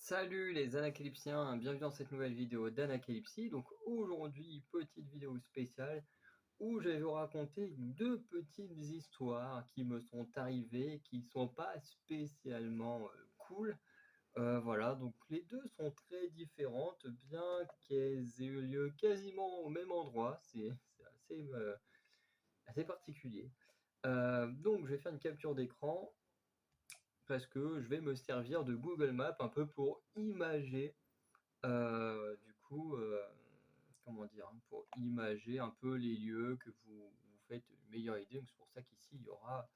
Salut les anacalypsiens, bienvenue dans cette nouvelle vidéo d'Anacalypsie. Donc aujourd'hui, petite vidéo spéciale où je vais vous raconter deux petites histoires qui me sont arrivées, qui sont pas spécialement cool. Voilà, donc les deux sont très différentes, bien qu'elles aient eu lieu quasiment au même endroit. C'est assez particulier. Donc je vais faire une capture d'écran parce que je vais me servir de Google Maps un peu pour imager. Du coup, comment dire? Pour imager un peu les lieux, que vous faites une meilleure idée. Donc c'est pour ça qu'ici il y aura,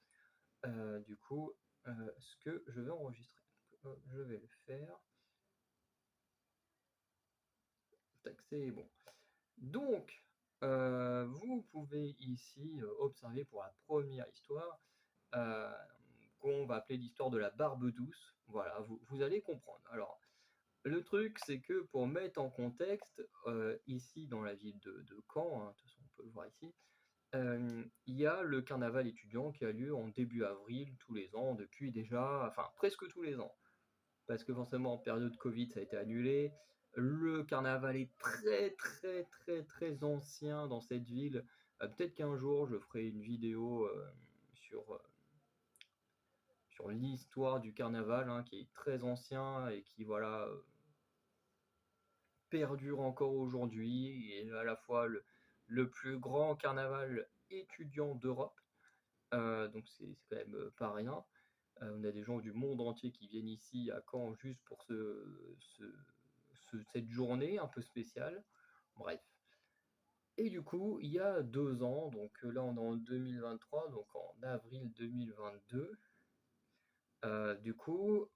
du coup, ce que je vais enregistrer. Donc, je vais le faire. Tac, c'est bon. Donc, vous pouvez ici, observer pour la première histoire, heu, qu'on va appeler l'histoire de la barbe douce. Voilà, vous allez comprendre. Alors, le truc, c'est que pour mettre en contexte, ici dans la ville de Caen, hein, de toute façon on peut le voir ici, il y a le carnaval étudiant qui a lieu en début avril tous les ans depuis déjà enfin presque tous les ans. Parce que forcément en période Covid ça a été annulé. Le carnaval est très, très, très, très ancien dans cette ville. Peut-être qu'un jour je ferai une vidéo, sur, sur l'histoire du carnaval, hein, qui est très ancien et qui voilà, perdure encore aujourd'hui et à la fois le plus grand carnaval étudiant d'Europe. Donc c'est quand même pas rien. On a des gens du monde entier qui viennent ici à Caen juste pour cette journée un peu spéciale. Bref. Et du coup, il y a 2 ans, donc là on est en 2023, donc en avril 2022, du coup,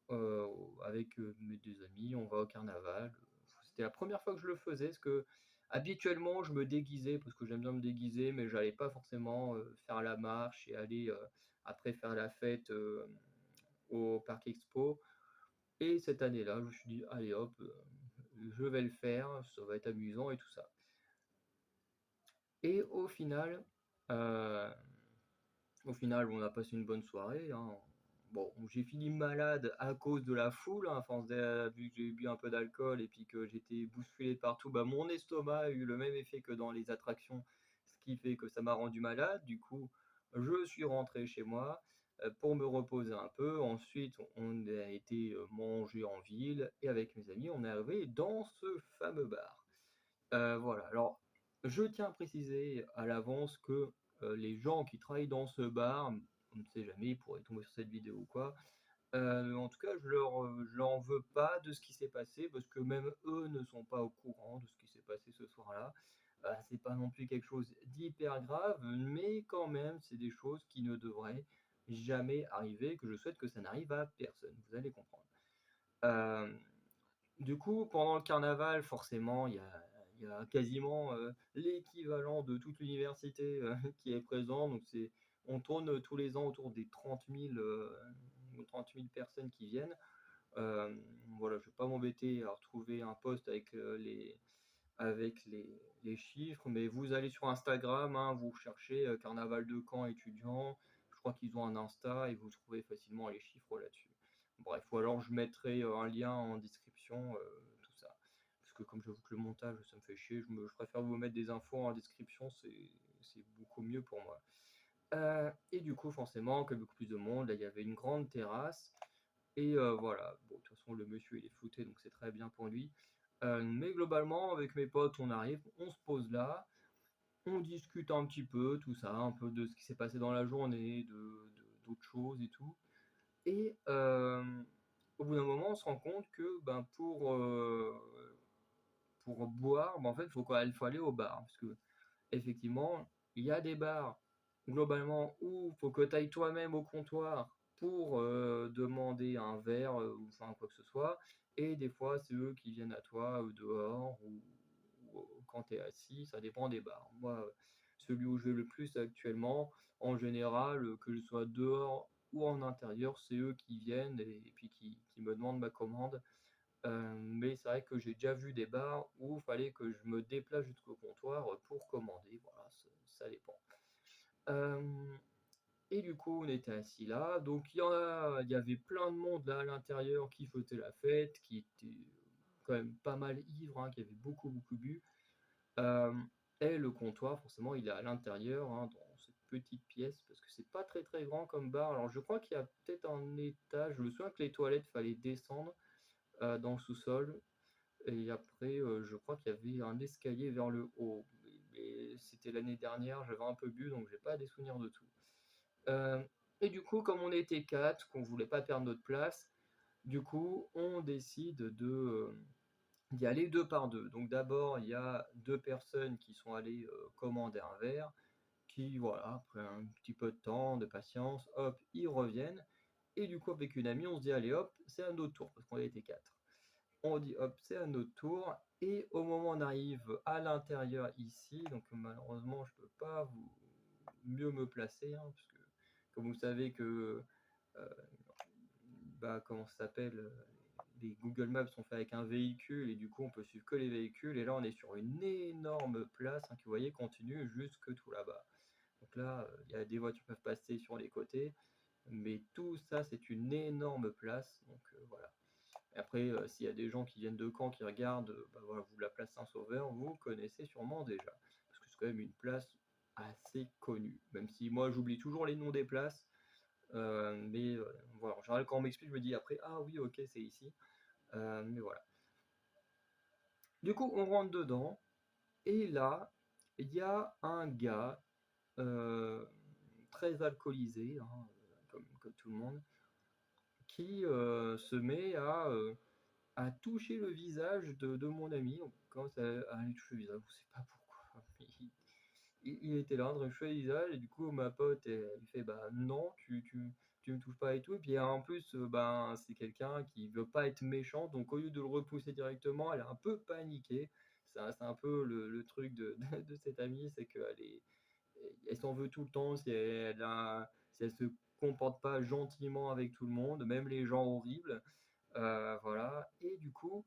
avec mes deux amis, on va au carnaval. C'était la première fois que je le faisais, parce que habituellement, je me déguisais, parce que j'aime bien me déguiser, mais j'allais pas forcément faire la marche et aller après faire la fête au Parc Expo. Et cette année-là, je me suis dit, allez hop, je vais le faire, ça va être amusant et tout ça. Et euh, au final, on a passé une bonne soirée, hein. Bon, j'ai fini malade à cause de la foule, hein, à force vu que j'ai bu un peu d'alcool et puis que j'étais bousculé de partout, bah, mon estomac a eu le même effet que dans les attractions, ce qui fait que ça m'a rendu malade. Du coup, je suis rentré chez moi, pour me reposer un peu. Ensuite, on a été, manger en ville et avec mes amis, on est arrivé dans ce fameux bar. Voilà, alors je tiens à préciser à l'avance que, les gens qui travaillent dans ce bar, on ne sait jamais, ils pourraient tomber sur cette vidéo ou quoi. En tout cas, je leur en veux pas de ce qui s'est passé parce que même eux ne sont pas au courant de ce qui s'est passé ce soir-là. C'est pas non plus quelque chose d'hyper grave, mais quand même, c'est des choses qui ne devraient jamais arriver, que je souhaite que ça n'arrive à personne, vous allez comprendre. Hem Du coup, pendant le carnaval, forcément, il y a quasiment, l'équivalent de toute l'université, qui est présent. Donc on tourne, tous les ans autour des 30 000, 30 000 personnes qui viennent. Voilà, je vais pas m'embêter à retrouver un post avec les chiffres, mais vous allez sur Instagram, hein, vous cherchez, carnaval de Caen étudiant. Je crois qu'ils ont un Insta et vous trouvez facilement les chiffres là-dessus. Bref, ou alors je mettrai, un lien en description, tout ça. Parce que comme j'avoue que le montage, ça me fait chier, je préfère vous mettre des infos en description, c'est beaucoup mieux pour moi. Et du coup, forcément, comme beaucoup plus de monde, là, il y avait une grande terrasse et voilà. Bon, de toute façon, le monsieur, il est flouté, donc c'est très bien pour lui. Mais globalement, avec mes potes, on arrive, on se pose là, on discute un petit peu, tout ça, un peu de ce qui s'est passé dans la journée, d'autres choses et tout. Et au bout d'un moment, on se rend compte que, ben, pour boire, ben, en fait, il faut aller au bar. Parce que effectivement, il y a des bars, globalement, où il faut que tu ailles toi-même au comptoir pour, demander un verre, ou enfin quoi que ce soit. Et des fois, c'est eux qui viennent à toi, dehors ou quand tu es assis, ça dépend des bars. Moi, celui où je vais le plus actuellement, en général, que je sois dehors ou en intérieur, c'est eux qui viennent et puis qui me demandent ma commande. Mais c'est vrai que j'ai déjà vu des bars où il fallait que je me déplace jusqu'au comptoir, pour commander, voilà, ça dépend. Hem, Et du coup, on était assis là. Donc, il y avait plein de monde là à l'intérieur qui faisait la fête, qui était quand même pas mal ivre, hein, qui avait beaucoup, beaucoup bu. Euh, et le comptoir, forcément, il est à l'intérieur, hein, dans cette petite pièce, parce que c'est pas très, très grand comme bar. Alors, je crois qu'il y a peut-être un étage. Je me souviens que les toilettes, fallait descendre dans le sous-sol. Et après, je crois qu'il y avait un escalier vers le haut. Mais c'était l'année dernière, j'avais un peu bu, donc j'ai pas des souvenirs de tout. Euh, et du coup, comme on était quatre, qu'on voulait pas perdre notre place, du coup, on décide d'y aller deux par deux. Donc d'abord, il y a deux personnes qui sont allées commander un verre, qui, voilà, après un petit peu de temps, de patience, hop, ils reviennent. Et du coup, avec une amie, on se dit, allez hop, c'est un autre tour, parce qu'on a été quatre. On dit hop, c'est à notre tour. Et au moment où on arrive à l'intérieur ici, donc malheureusement, je peux pas mieux me placer, hein, parce que comme vous savez que, euh, bah, comment ça s'appelle, les Google Maps sont faits avec un véhicule et du coup on peut suivre que les véhicules. Et là, on est sur une énorme place, hein, que vous voyez continue jusque tout là-bas. Donc là, il y a des voitures qui peuvent passer sur les côtés, mais tout ça, c'est une énorme place. Donc voilà. Et après, s'il y a des gens qui viennent de Caen qui regardent, bah voilà, vous, la place Saint-Sauveur, vous connaissez sûrement déjà. Parce que c'est quand même une place assez connue. Même si moi, j'oublie toujours les noms des places. Mais voilà, en général, quand on m'explique, je me dis après, ah oui, ok, c'est ici. Mais voilà. Du coup, on rentre dedans. Et là, il y a un gars euh, très alcoolisé, hein, comme tout le monde, qui se met à toucher le visage de mon ami. On commence à lui toucher le visage, on ne sait pas pourquoi. Il était là en train de toucher le visage et du coup ma pote elle, lui fait bah non, tu me touches pas et tout. Et puis en plus, ben, c'est quelqu'un qui veut pas être méchant, donc au lieu de le repousser directement, elle est un peu paniquée. C'est un peu le truc de cette amie, c'est elle s'en veut tout le temps si elle se comporte pas gentiment avec tout le monde, même les gens horribles. Voilà. Et du coup,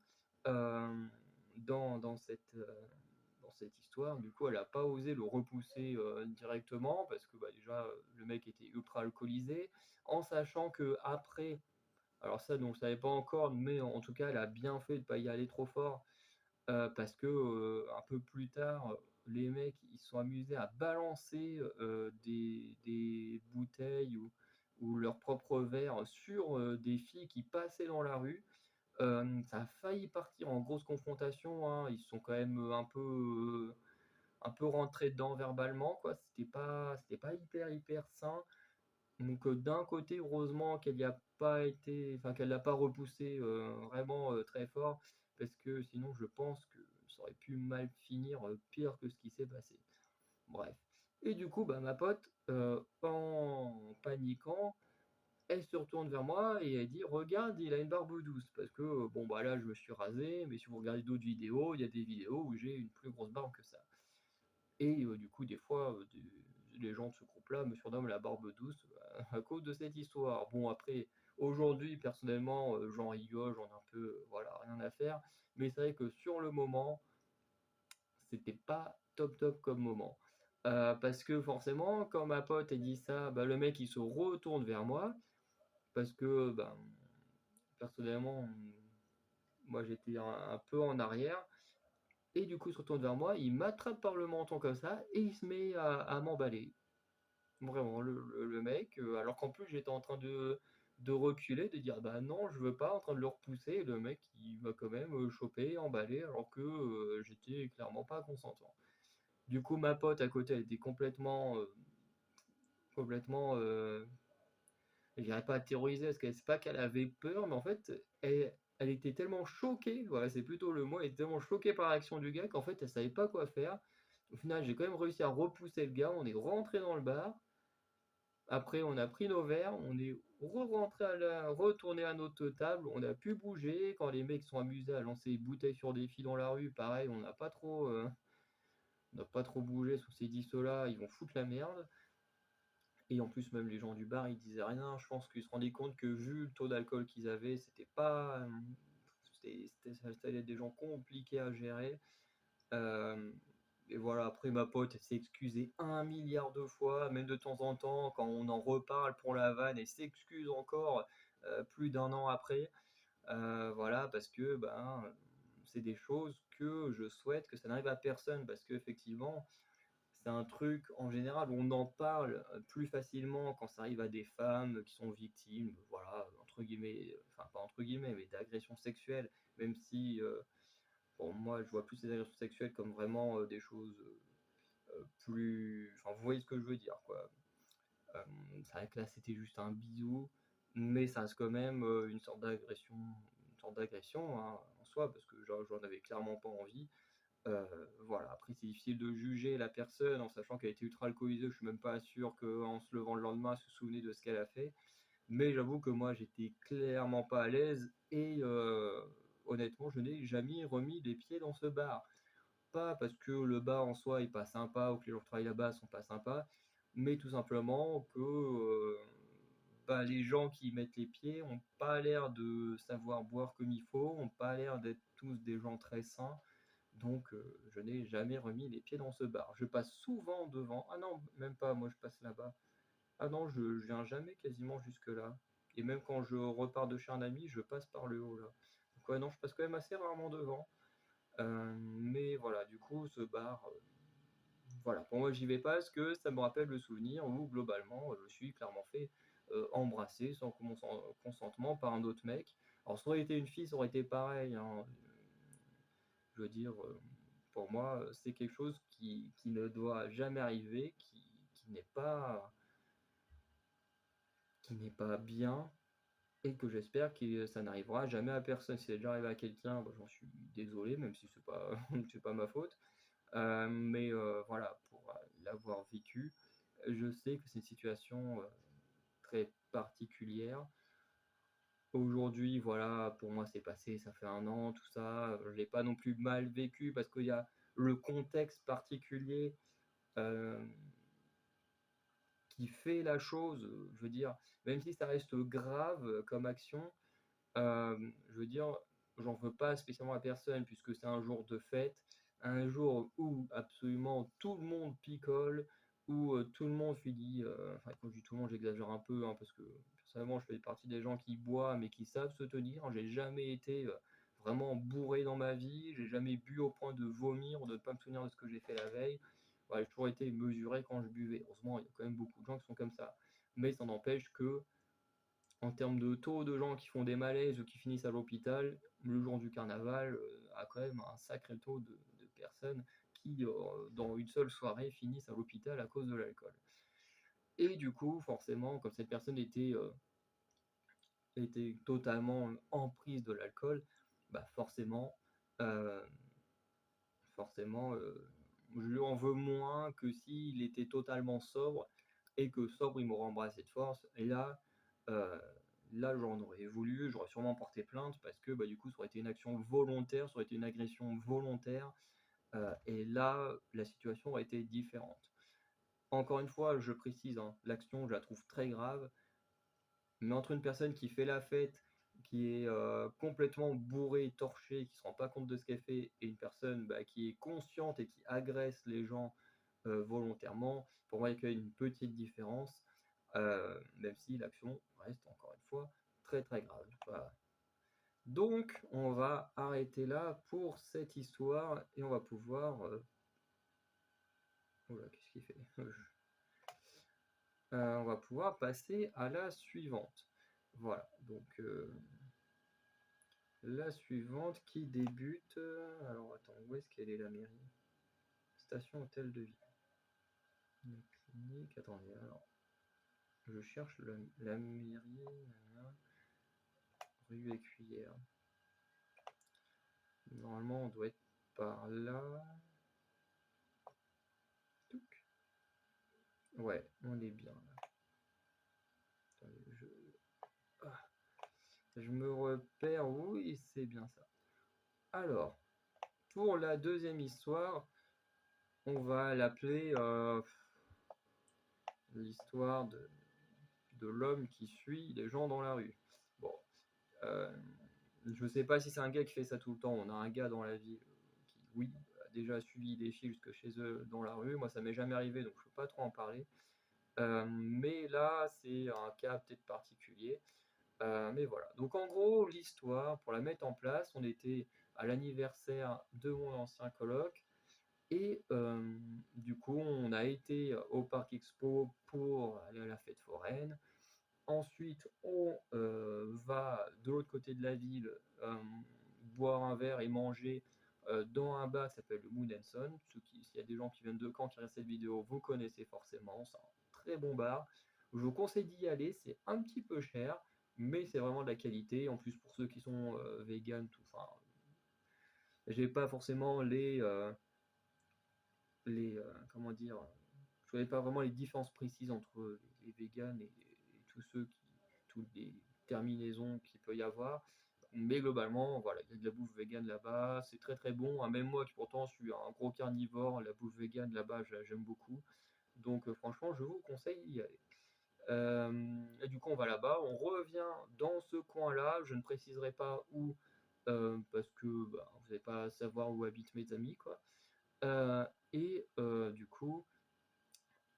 euh, dans, dans cette, euh, dans cette histoire, du coup, elle n'a pas osé le repousser directement parce que bah, déjà, le mec était ultra alcoolisé, en sachant que après, alors ça, donc, je ne savais pas encore, mais en tout cas, elle a bien fait de ne pas y aller trop fort parce que un peu plus tard, les mecs ils se sont amusés à balancer des bouteilles ou leurs propres verres sur des filles qui passaient dans la rue. Ça a failli partir en grosse confrontation, hein. Ils sont quand même un peu rentrés dedans verbalement, quoi. C'était pas hyper sain. Donc d'un côté, heureusement qu'elle y a pas été, enfin qu'elle l'a pas repoussé vraiment très fort, parce que sinon je pense que ça aurait pu mal finir, pire que ce qui s'est passé. Bref. Et du coup, bah, ma pote, en paniquant, elle se retourne vers moi et elle dit regarde, il a une barbe douce. Parce que bon bah là je me suis rasé, mais si vous regardez d'autres vidéos, il y a des vidéos où j'ai une plus grosse barbe que ça. Et du coup, des fois, les gens de ce groupe-là me surnomment la barbe douce à cause de cette histoire. Bon, après, aujourd'hui, personnellement, j'en rigole, j'en ai un peu, voilà, rien à faire. Mais c'est vrai que sur le moment, c'était pas top comme moment. Parce que forcément, quand ma pote elle dit ça, bah, le mec il se retourne vers moi. Parce que, ben, personnellement, moi j'étais un peu en arrière. Et du coup, il se retourne vers moi, il m'attrape par le menton comme ça, et il se met à m'emballer. Vraiment, le mec, alors qu'en plus j'étais en train de reculer, de dire bah non, je veux pas, en train de le repousser, et le mec il m'a quand même chopé, emballé, alors que j'étais clairement pas consentant. Du coup, ma pote à côté, elle était complètement, je dirais pas terrorisée, parce qu'elle c'est pas qu'elle avait peur, mais en fait, elle était tellement choquée, voilà, c'est plutôt le mot, elle était tellement choquée par l'action du gars qu'en fait, elle savait pas quoi faire. Au final, j'ai quand même réussi à repousser le gars, on est rentré dans le bar. Après, on a pris nos verres, on est re-rentré retourné à notre table, on a pu bouger. Quand les mecs sont amusés à lancer des bouteilles sur des filles dans la rue, pareil, on n'a pas trop bougé, parce qu'on s'est dit ceux-là, ils vont foutre la merde. Et en plus, même les gens du bar, ils disaient rien. Je pense qu'ils se rendaient compte que vu le taux d'alcool qu'ils avaient, c'était pas, ça allait être des gens compliqués à gérer. Euh, et voilà, après ma pote, elle s'est excusée 1 milliard de fois, même de temps en temps, quand on en reparle pour la vanne, elle s'excuse encore, plus d'1 an après. Voilà, parce que, ben, c'est des choses que je souhaite que ça n'arrive à personne parce qu'effectivement, c'est un truc en général où on en parle, plus facilement quand ça arrive à des femmes qui sont victimes, voilà, entre guillemets, enfin pas entre guillemets, mais d'agressions sexuelles, même si, pour moi, je vois plus les agressions sexuelles comme vraiment, des choses, plus enfin, vous voyez ce que je veux dire, quoi. C'est vrai que là, c'était juste un bisou, mais ça reste quand même, une sorte d'agression, hein, en soi, parce que j'en avais clairement pas envie. Voilà, après c'est difficile de juger la personne en sachant qu'elle était ultra alcoolisée. Je suis même pas sûr qu'en se levant le lendemain, elle se souvenait de ce qu'elle a fait. Mais j'avoue que moi, j'étais clairement pas à l'aise et honnêtement, je n'ai jamais remis les pieds dans ce bar. Pas parce que le bar en soi est pas sympa ou que les gens qui travaillent là-bas sont pas sympas, mais tout simplement que, bah, les gens qui y mettent les pieds ont pas l'air de savoir boire comme il faut, ont pas l'air d'être tous des gens très sains. Donc je n'ai jamais remis les pieds dans ce bar. Je passe souvent devant. Ah non, même pas, moi je passe là-bas. Ah non, je viens jamais quasiment jusque-là. Et même quand je repars de chez un ami, je passe par le haut là. Donc ouais, non, je passe quand même assez rarement devant. Mais voilà, du coup, ce bar, voilà, pour moi, j'y vais pas parce que ça me rappelle le souvenir où globalement, je me suis clairement fait, embrasser sans consentement par un autre mec. Alors ça aurait été une fille, ça aurait été pareil, hein, je veux dire, pour moi, c'est quelque chose qui ne doit jamais arriver, qui n'est pas bien et que j'espère que ça n'arrivera jamais à personne. Si c'est déjà arrivé à quelqu'un, bah, j'en suis désolé, même si c'est pas c'est pas ma faute. Mais voilà, pour, l'avoir vécu, je sais que c'est une situation, très particulière. Aujourd'hui, voilà, pour moi, c'est passé, ça fait 1 an, tout ça, je l'ai pas non plus mal vécu parce qu'il y a le contexte particulier, hem, qui fait la chose, je veux dire, même si ça reste grave, comme action, je veux dire, j'en veux pas spécialement à personne puisque c'est un jour de fête, un jour où absolument tout le monde picole, où, tout le monde finit, enfin quand je dis tout le monde, j'exagère un peu, hein, parce que personnellement, je fais partie des gens qui boivent mais qui savent se tenir. J'ai jamais été, vraiment bourré dans ma vie, j'ai jamais bu au point de vomir ou de ne pas me souvenir de ce que j'ai fait la veille. Voilà, j'ai toujours été mesuré quand je buvais. Heureusement, il y a quand même beaucoup de gens qui sont comme ça. Mais ça n'empêche que en termes de taux de gens qui font des malaises ou qui finissent à l'hôpital, le jour du carnaval, a quand même un sacré taux de personnes qui, dans une seule soirée, finissent à l'hôpital à cause de l'alcool. Et du coup, forcément, comme cette personne était totalement en prise de l'alcool, bah, heu, forcément, je lui en veux moins que s'il était totalement sobre et que sobre, il m'aurait embrassé de force et heu, là, j'en aurais voulu, j'aurais sûrement porté plainte parce que, bah, du coup, ça aurait été une action volontaire, ça aurait été une agression volontaire, et là, la situation aurait été différente. Encore une fois, je précise, hein, l'action, je la trouve très grave, mais entre une personne qui fait la fête, qui est, complètement bourrée, torchée, qui se rend pas compte de ce qu'elle fait et une personne, bah, qui est consciente et qui agresse les gens, volontairement, pour moi, il y a quand même une petite différence, même si l'action reste encore une fois très, très grave. Voilà. Donc on va arrêter là pour cette histoire et on va pouvoir, ouh qu'est-ce qu'il fait? On va pouvoir passer à la suivante. Voilà, donc la suivante qui débute, alors attends, où est-ce qu'elle est la mairie? Station hôtel de ville. La clinique, attendez, alors je cherche la mairie, nanana, rue Écuyère. Normalement, on doit être par là. Touc. Ouais, on est bien là. Attendez, ah, je me repère, oui, c'est bien ça. Alors, pour la deuxième histoire, on va l'appeler l'histoire de l'homme qui suit les gens dans la rue. Bon, je sais pas si c'est un gars qui fait ça tout le temps. On a un gars dans la ville qui, oui, déjà suivi des filles jusque chez eux dans la rue. Moi, ça m'est jamais arrivé, donc je peux pas trop en parler. Mais là, c'est un cas peut-être particulier. Mais voilà. Donc en gros, l'histoire, pour la mettre en place, on était à l'anniversaire de mon ancien coloc. Et du coup, on a été au Parc Expo pour aller à la fête foraine. Ensuite, on va de l'autre côté de la ville boire un verre et manger dans un bar qui s'appelle le Moon and Son. S'il y a des gens qui viennent de Caen qui regardent cette vidéo, vous connaissez forcément. C'est un très bon bar. Je vous conseille d'y aller. C'est un petit peu cher, mais c'est vraiment de la qualité. En plus, pour ceux qui sont vegan, tout. Enfin, j'ai pas forcément comment dire, je ne connais pas vraiment les différences précises entre les véganes et tous ceux qui, toutes les terminaisons qu'il peut y avoir. Mais globalement, voilà, il y a de la bouffe végane là-bas, c'est très très bon. Même moi qui pourtant suis un gros carnivore, la bouffe végane là-bas, j'aime beaucoup. Donc franchement, je vous conseille d'y aller. Et du coup, on va là-bas, on revient dans ce coin-là. Je ne préciserai pas où, parce que bah, vous n'allez pas savoir où habitent mes amis, quoi. Et du coup,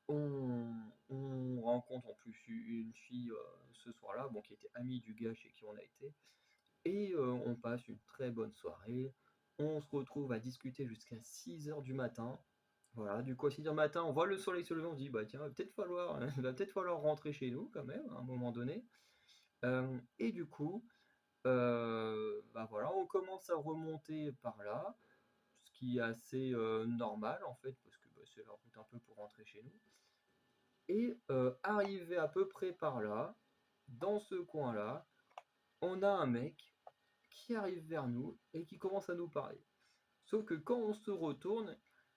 on rencontre en plus une fille ce soir-là, bon, qui était amie du gars chez qui on a été. Et on passe une très bonne soirée. On se retrouve à discuter jusqu'à 6 h du matin. Voilà, du coup, à 6 h du matin, on voit le soleil se lever, on se dit, bah tiens, il va peut-être falloir rentrer chez nous quand même, à un moment donné. Et du coup, bah voilà, on commence à remonter par là, ce qui est assez normal en fait, parce que bah, c'est la route un peu pour rentrer chez nous. Et arrivé à peu près par là, dans ce coin-là, on a un mec qui arrive vers nous et qui commence à nous parler. Sauf que quand on se retourne,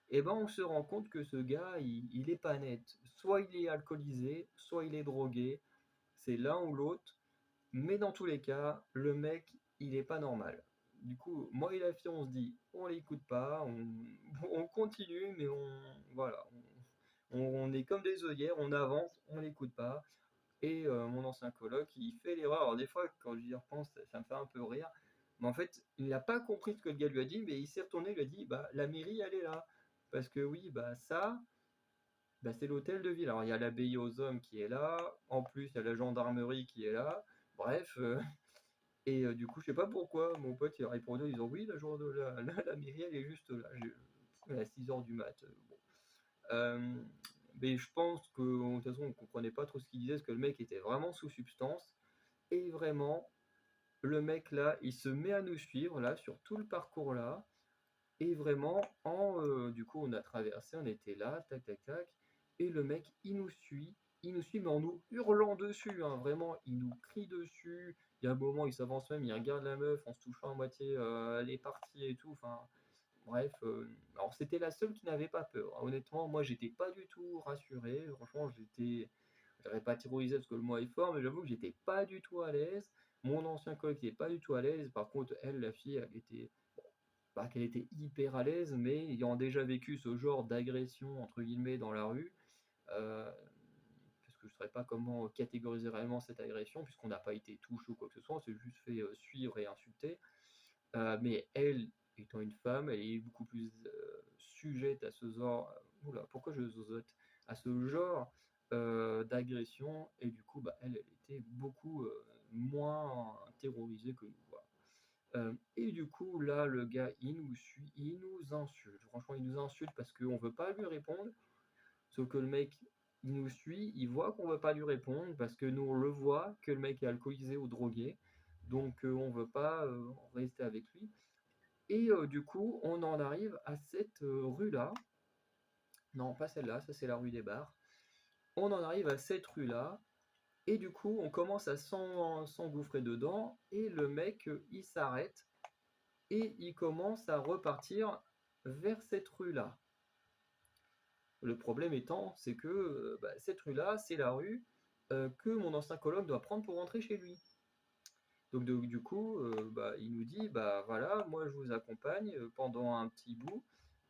eh ben on se rend compte que ce gars, il est pas net. Soit il est alcoolisé, soit il est drogué. C'est l'un ou l'autre. Mais dans tous les cas, le mec, il est pas normal. Du coup, moi et la fille, on se dit, on l'écoute pas, on continue, mais voilà, on est comme des œillères, on avance, on l'écoute pas. Et mon ancien coloc, il fait l'erreur. Alors des fois, quand j'y repense, ça me fait un peu rire. Mais en fait, il n'a pas compris ce que le gars lui a dit, mais il s'est retourné, il lui a dit, bah la mairie, elle est là. Parce que oui, bah ça, bah, c'est l'hôtel de ville. Alors il y a l'abbaye aux hommes qui est là, en plus il y a la gendarmerie qui est là. Bref, et du coup, je sais pas pourquoi, mon pote il a répondu en disant oui, la mairie, elle est juste là. À 6 h du mat. Bon. Euh, mais je pense que de toute façon, on comprenait pas trop ce qu'il disait, parce que le mec était vraiment sous substance. Et vraiment, le mec là, il se met à nous suivre là sur tout le parcours là. Et vraiment, du coup, on a traversé, on était là, tac, tac, tac. Et le mec, il nous suit, mais en nous hurlant dessus, hein, vraiment, il nous crie dessus. Il y a un moment, il s'avance même, il regarde la meuf en se touchant à moitié les parties et tout. Enfin, bref, alors c'était la seule qui n'avait pas peur. Honnêtement, moi, j'étais pas du tout rassuré. Franchement, je dirais pas terrorisé parce que le mot est fort, mais j'avoue que j'étais pas du tout à l'aise. Mon ancien collègue n'était pas du tout à l'aise. Par contre, elle, la fille, elle était pas qu'elle était hyper à l'aise, mais ayant déjà vécu ce genre d'agression entre guillemets dans la rue, parce que je ne saurais pas comment catégoriser réellement cette agression, puisqu'on n'a pas été touché ou quoi que ce soit, on s'est juste fait suivre et insulter. Mais elle, étant une femme, elle est beaucoup plus sujette à ce genre. Oula, pourquoi je zozote? À ce genre d'agression, et du coup, bah, elle était beaucoup moins terrorisée que nous. Voilà. Et du coup, là, le gars, il nous suit, il nous insulte. Franchement, il nous insulte parce qu'on ne veut pas lui répondre. Sauf que le mec, il nous suit, il voit qu'on ne veut pas lui répondre parce que nous, on le voit que le mec est alcoolisé ou drogué. Donc, on ne veut pas rester avec lui. Et du coup, on en arrive à cette rue-là. Non, pas celle-là, ça c'est la rue des Bars. On en arrive à cette rue-là. Et du coup, on commence à s'engouffrer dedans. Et le mec, il s'arrête et il commence à repartir vers cette rue-là. Le problème étant, c'est que bah, cette rue-là, c'est la rue que mon ancien coloc doit prendre pour rentrer chez lui. Donc du coup, bah, il nous dit, bah voilà, moi je vous accompagne pendant un petit bout,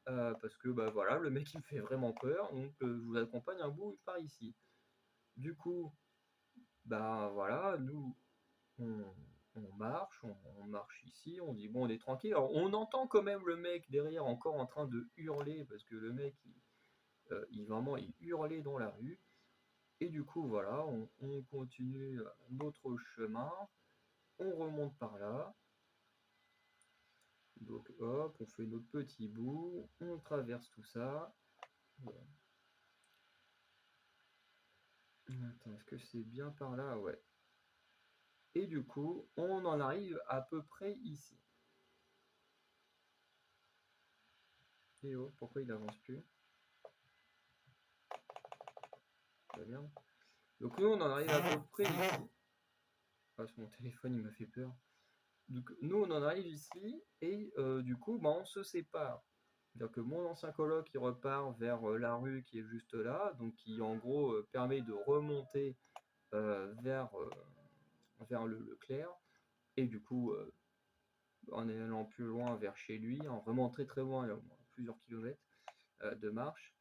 parce que bah voilà, le mec il me fait vraiment peur, donc je vous accompagne un bout par ici. Du coup, bah voilà, nous, on, on marche ici, on dit bon, on est tranquille. Alors, on entend quand même le mec derrière encore en train de hurler parce que le mec, il hurlait dans la rue. Et du coup, voilà, on continue notre chemin, on remonte par là. Donc hop, on fait notre petit bout, on traverse tout ça. Voilà. Attends, est-ce que c'est bien par là? Ouais. Et du coup, on en arrive à peu près ici. Et oh, pourquoi il avance plus? La merde. Donc nous, on en arrive à peu près ici. Ah, sur mon téléphone, il m'a fait peur. Donc nous, on en arrive ici, et du coup, bah, on se sépare. C'est-à-dire que mon ancien coloc, il repart vers la rue qui est juste là, donc qui en gros permet de remonter vers le clair, et du coup, en allant plus loin vers chez lui, hein, vraiment très très loin, il y a plusieurs kilomètres de marche.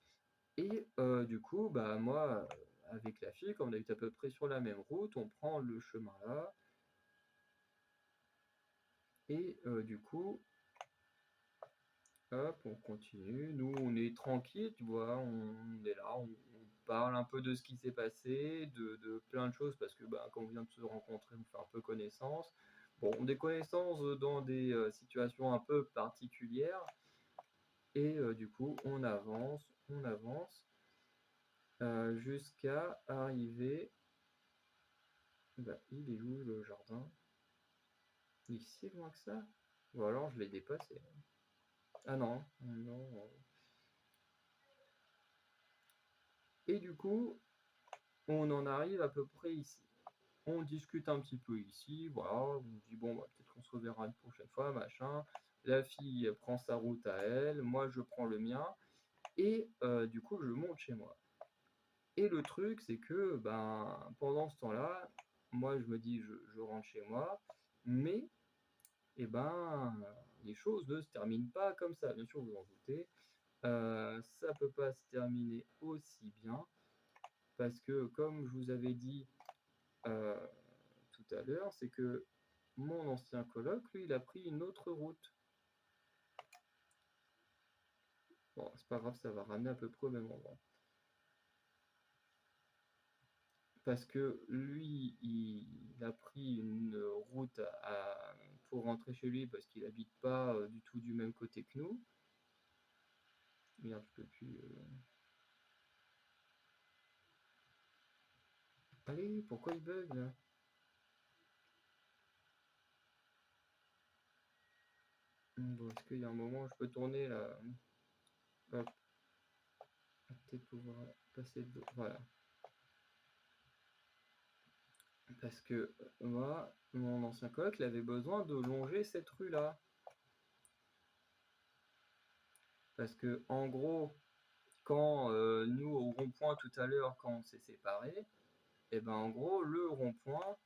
Et du coup, bah moi, avec la fille, comme on habite à peu près sur la même route, on prend le chemin là. Et du coup, hop, on continue. Nous, on est tranquille, tu vois, on est là, on parle un peu de ce qui s'est passé, de plein de choses, parce que bah, quand on vient de se rencontrer, on fait un peu connaissance. Bon, des connaissances dans des situations un peu particulières. Et du coup, on avance, jusqu'à arriver. Bah, il est où le jardin? Il est si loin que ça? Ou alors je l'ai dépassé. Ah non, non. Et du coup, on en arrive à peu près ici. On discute un petit peu ici, voilà, on dit bon, bah, peut-être qu'on se reverra une prochaine fois, machin. La fille prend sa route à elle, moi je prends le mien, et du coup je monte chez moi. Et le truc, c'est que ben, pendant ce temps-là, moi je me dis je rentre chez moi, mais eh ben, les choses ne se terminent pas comme ça, bien sûr vous en doutez. Ça peut pas se terminer aussi bien, parce que comme je vous avais dit euh, tout à l'heure, c'est que mon ancien coloc, lui, il a pris une autre route. Bon, c'est pas grave, ça va ramener à peu près au même endroit. Parce que lui, il a pris une route pour rentrer chez lui parce qu'il habite pas du tout du même côté que nous. Merde, je peux plus. Allez, pourquoi il bug là? Bon, est-ce qu'il y a un moment où je peux tourner là? Hop, peut-être pouvoir passer de. Voilà. Parce que moi, mon ancien coloc, il avait besoin de longer cette rue-là. Parce que en gros, quand nous au rond-point tout à l'heure, quand on s'est séparés, et ben en gros, le rond-point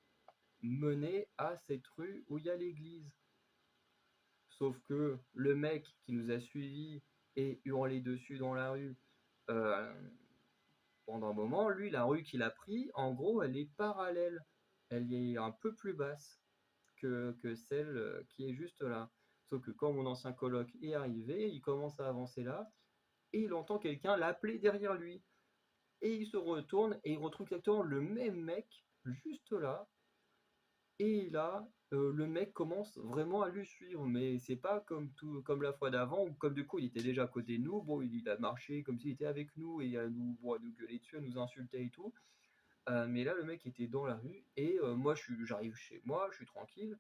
menait à cette rue où il y a l'église. Sauf que le mec qui nous a suivis et hurlé dessus dans la rue, euh, pendant un moment, lui, la rue qu'il a pris, en gros, elle est parallèle. Elle est un peu plus basse que celle qui est juste là. Sauf que quand mon ancien coloc est arrivé, il commence à avancer là, et il entend quelqu'un l'appeler derrière lui. Et il se retourne et il retrouve exactement le même mec juste là. Et là, le mec commence vraiment à lui suivre, mais c'est pas comme la fois d'avant, où comme du coup il était déjà à côté de nous, bon il a marché comme s'il était avec nous et à nous gueuler dessus, à nous insulter et tout. Mais là le mec était dans la rue et moi j'arrive chez moi, je suis tranquille,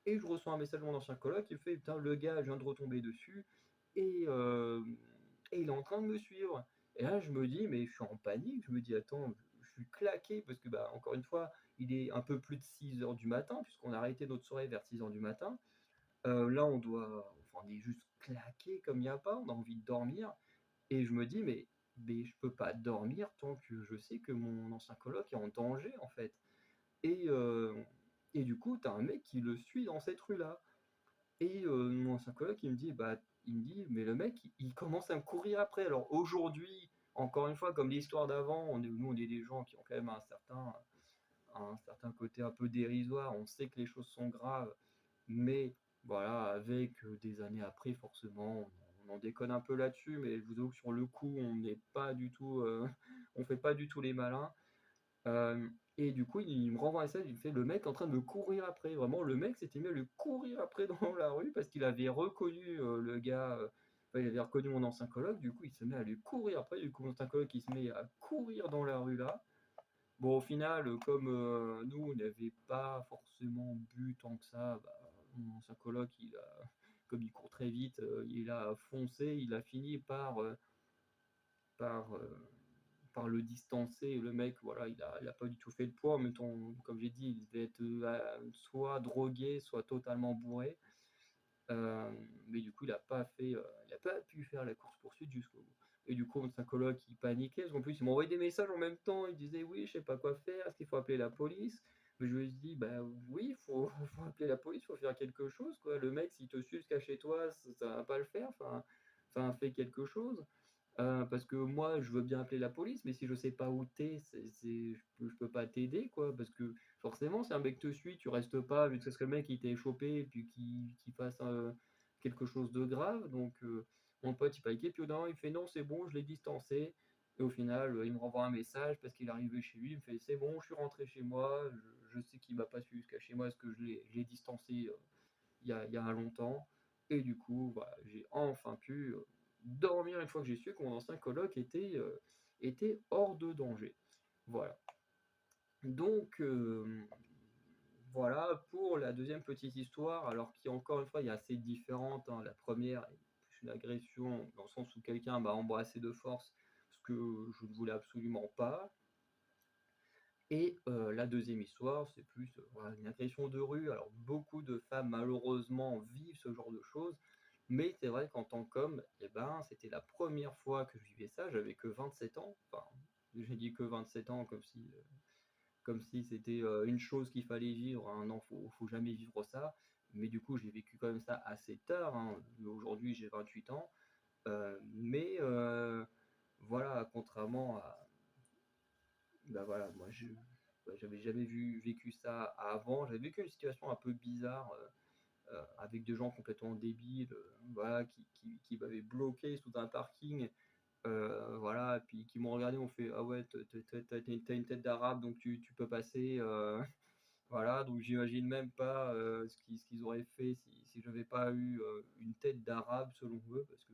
et je reçois un message de mon ancien coloc qui fait putain le gars je viens de retomber dessus et, euh, et il est en train de me suivre. Et là je me dis mais je suis en panique, je me dis attends, je suis claqué parce que bah encore une fois il est un peu plus de 6 heures du matin puisqu'on a arrêté notre soirée vers 6 heures du matin. Là on est juste claqué comme il n'y a pas, on a envie de dormir et je me dis mais je peux pas dormir tant que je sais que mon ancien coloc est en danger en fait. Et, euh, et du coup, tu as un mec qui le suit dans cette rue-là. Et mon ancien coloc, il me dit, mais le mec, il commence à me courir après. Alors aujourd'hui, encore une fois, comme l'histoire d'avant, nous, on est des gens qui ont quand même un certain côté un peu dérisoire. On sait que les choses sont graves, mais voilà, avec des années après, forcément, on en déconne un peu là-dessus, mais je vous avoue que sur le coup, on n'est pas du tout, on fait pas du tout les malins. Et du coup, il me renvoie un message, il me fait: «Le mec est en train de me courir après». Vraiment, le mec s'était mis à lui courir après dans la rue parce qu'il avait reconnu, le gars, enfin, il avait reconnu mon ancien coloc. Du coup, il se met à lui courir après. Du coup, mon ancien coloc, il se met à courir dans la rue là. Bon, au final, comme, nous, on n'avait pas forcément bu tant que ça, bah, mon ancien coloc, comme il court très vite, il a foncé, il a fini par, par le distancer. Le mec, voilà, il a pas du tout fait le poids. En même temps, comme j'ai dit, il devait être soit drogué, soit totalement bourré. Mais du coup, il a pas pu faire la course-poursuite jusqu'au bout. Et du coup, sa coloc, il paniquait, parce qu'en plus, il m'envoyait des messages en même temps. Il disait: «Oui, je sais pas quoi faire, est-ce qu'il faut appeler la police?» Mais je lui ai dit: «Bah oui, faut appeler la police, faut faire quelque chose, quoi. Le mec, s'il te suit jusqu'à chez toi, ça va pas le faire. Enfin, fais quelque chose.» Parce que moi, je veux bien appeler la police, mais si je sais pas où t'es, je peux pas t'aider, quoi. Parce que forcément, si un mec te suit, tu restes pas jusqu'à ce que le mec il t'ait chopé et puis qu'il fasse quelque chose de grave. Donc, mon pote il paniquait, puis au dernier, il fait: «Non, c'est bon, je l'ai distancé.» Et au final, il me renvoie un message parce qu'il est arrivé chez lui. Il me fait: «C'est bon, je suis rentré chez moi. Je sais qu'il m'a pas suivi jusqu'à chez moi parce que je l'ai distancé il y a longtemps.» Et du coup, voilà, j'ai enfin pu dormir une fois que j'ai su que mon ancien coloc était hors de danger. Voilà. Donc, voilà pour la deuxième petite histoire, alors qui encore une fois est assez différente, hein. La première est plus une agression dans le sens où quelqu'un m'a embrassé de force, ce que je ne voulais absolument pas. Et la deuxième histoire, c'est plus, voilà, une agression de rue. Alors beaucoup de femmes malheureusement vivent ce genre de choses, mais c'est vrai qu'en tant qu'homme, et ben, c'était la première fois que je vivais ça. J'avais que 27 ans, enfin, j'ai dit que 27 ans comme si c'était, une chose qu'il fallait vivre, hein. Non, faut jamais vivre ça. Mais du coup, j'ai vécu quand même ça assez tard, hein. Aujourd'hui, j'ai 28 ans, mais voilà, contrairement à, bah, voilà, moi je ouais, j'avais jamais vécu ça avant. J'avais vécu une situation un peu bizarre, avec des gens complètement débiles, voilà, qui m'avaient bloqué sous un parking, voilà, puis qui m'ont regardé, m'ont fait: «Ah ouais, tu une tête d'arabe, donc tu peux passer», voilà, donc j'imagine même pas, ce qu'ils auraient fait si j'avais pas eu, une tête d'arabe selon eux, parce que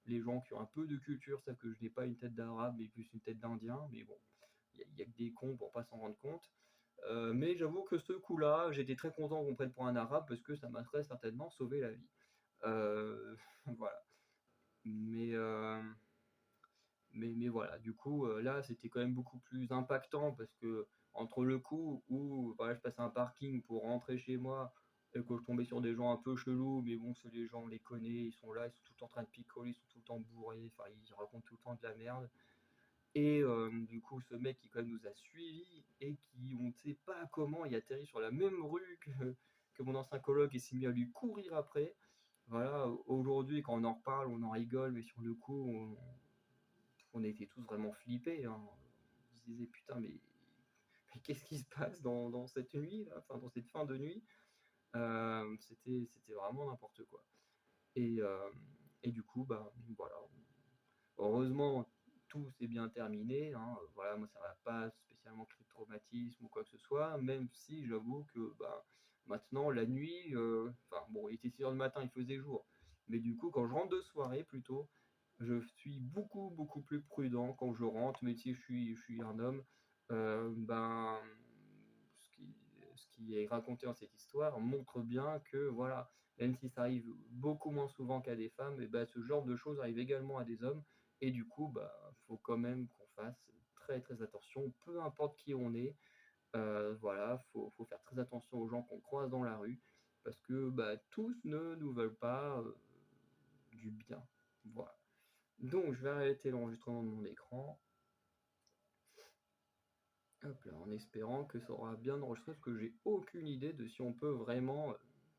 les gens qui ont un peu de culture savent que je n'ai pas une tête d'arabe, mais plus une tête d'indien. Mais bon, il y a que des cons pour pas s'en rendre compte. Mais j'avoue que ce coup-là, j'étais très content qu'on me prenne pour un arabe parce que ça m'a très certainement sauvé la vie. Heu, voilà. Mais, mais voilà, du coup, là, c'était quand même beaucoup plus impactant parce que entre le coup où, voilà, je passais un parking pour rentrer chez moi et que je tombais sur des gens un peu chelous, mais bon, c'est les gens, on les connaît, ils sont là, ils sont tout le temps en train de picoler, ils sont tout le temps bourrés, enfin, ils racontent tout le temps de la merde. Et du coup, ce mec qui quand même nous a suivis et qui, on ne sait pas comment, il atterrit sur la même rue que mon ancien coloc et s'est mis à lui courir après. Voilà, aujourd'hui, quand on en reparle, on en rigole, mais sur le coup, on était tous vraiment flippés, hein. On se disait: «Putain, mais qu'est-ce qui se passe dans cette nuit là? Enfin, dans cette fin de nuit?» C'était vraiment n'importe quoi. Et du coup, bah, voilà, heureusement, tout s'est bien terminé, hein, voilà, moi ça m'a pas spécialement créé de traumatisme ou quoi que ce soit, même si j'avoue que, bah, maintenant la nuit, enfin bon, il était 6 heures du matin, il faisait jour. Mais du coup, quand je rentre de soirée plutôt, je suis beaucoup, beaucoup plus prudent quand je rentre, même si je suis un homme. Ben, ce qui est raconté dans cette histoire montre bien que voilà, même si ça arrive beaucoup moins souvent qu'à des femmes, et bah, ce genre de choses arrive également à des hommes. Et du coup, bah, faut quand même qu'on fasse très très attention, peu importe qui on est. Voilà, faut faire très attention aux gens qu'on croise dans la rue, parce que bah, tous ne nous veulent pas du bien. Voilà. Donc je vais arrêter l'enregistrement de mon écran. Hop là, en espérant que ça aura bien enregistré, parce que j'ai aucune idée de si on peut vraiment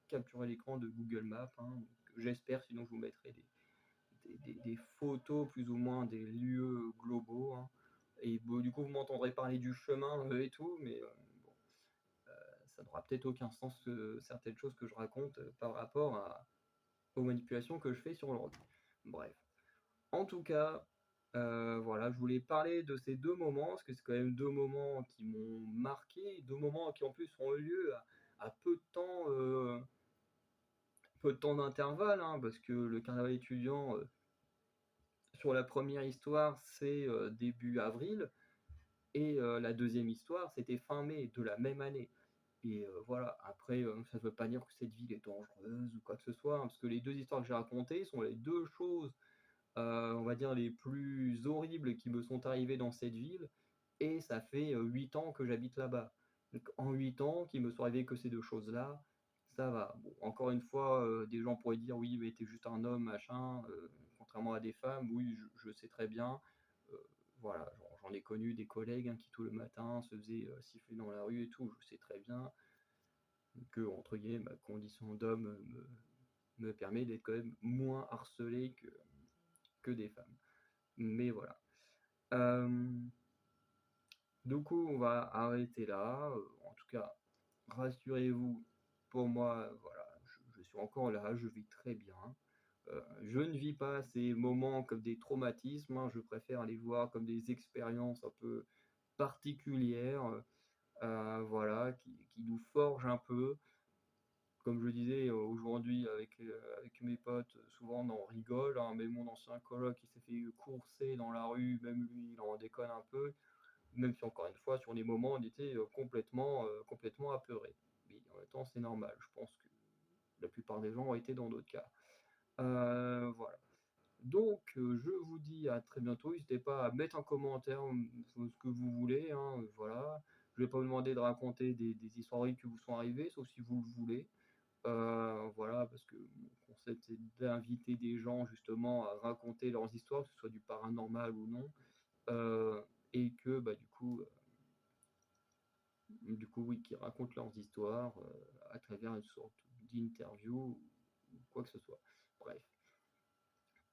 capturer l'écran de Google Maps, hein. Donc, j'espère, sinon je vous mettrai des photos plus ou moins des lieux globaux, hein. Et bon, du coup, vous m'entendrez parler du chemin et tout, ça n'aura peut-être aucun sens, certaines choses que je raconte, par rapport aux manipulations que je fais sur l'ordi. Bref. En tout cas, voilà, je voulais parler de ces 2 moments, parce que c'est quand même 2 moments qui m'ont marqué, 2 moments qui en plus ont eu lieu à peu de temps d'intervalle, hein, parce que le carnaval étudiant, sur la première histoire, c'est, début avril et la deuxième histoire, c'était fin mai de la même année et voilà. Après, ça ne veut pas dire que cette ville est dangereuse ou quoi que ce soit, hein, parce que les 2 histoires que j'ai racontées sont les 2 choses, on va dire les plus horribles qui me sont arrivées dans cette ville et ça fait, 8 ans que j'habite là-bas. Donc en 8 ans, qu'il me soit arrivé que ces 2 choses-là, ça va. Bon, encore une fois, des gens pourraient dire: «Oui, mais tu juste un homme, machin», contrairement à des femmes. Oui, je sais très bien, heu, voilà, j'en ai connu des collègues, hein, qui tout le matin se faisaient, siffler dans la rue et tout. Je sais très bien que, entre guillemets, «ma condition d'homme», me permet d'être quand même moins harcelé que des femmes. Mais voilà. Hem, du coup, on va arrêter là. En tout cas, rassurez-vous, pour moi, voilà, je suis encore là, je vis très bien. Je ne vis pas ces moments comme des traumatismes, hein, je préfère les voir comme des expériences un peu particulières, voilà, qui nous forgent un peu. Comme je disais, aujourd'hui avec mes potes, souvent on en rigole, hein, mais mon ancien coloc, il s'est fait courser dans la rue, même lui, il en déconne un peu. Même si encore une fois, sur les moments, on était, complètement apeurés. Mais en même temps, c'est normal. Je pense que la plupart des gens ont été dans d'autres cas. Voilà. Donc, je vous dis à très bientôt. N'hésitez pas à mettre en commentaire, ce que vous voulez, hein, voilà. Je vais pas vous demander de raconter des histoires horribles qui vous sont arrivées, sauf si vous le voulez. Voilà, parce que mon concept, c'est d'inviter des gens justement à raconter leurs histoires, que ce soit du paranormal ou non, heu et que, bah, du coup, oui, qui racontent leurs histoires, à travers une sorte d'interview ou quoi que ce soit. Bref.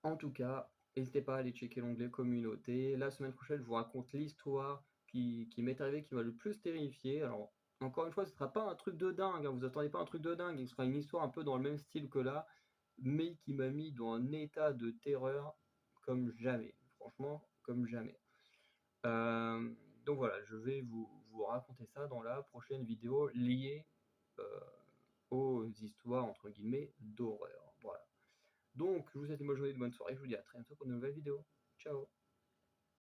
En tout cas, n'hésitez pas à aller checker l'onglet communauté. La semaine prochaine, je vous raconte l'histoire qui m'est arrivée, qui m'a le plus terrifié. Alors, encore une fois, ce ne sera pas un truc de dingue, hein, vous attendez pas un truc de dingue, ce sera une histoire un peu dans le même style que là, mais qui m'a mis dans un état de terreur comme jamais. Franchement, comme jamais. Donc voilà, je vais vous raconter ça dans la prochaine vidéo liée, heu, aux histoires entre guillemets «d'horreur». Voilà. Donc je vous souhaite une bonne journée, une bonne soirée, je vous dis à très bientôt pour une nouvelle vidéo. Ciao!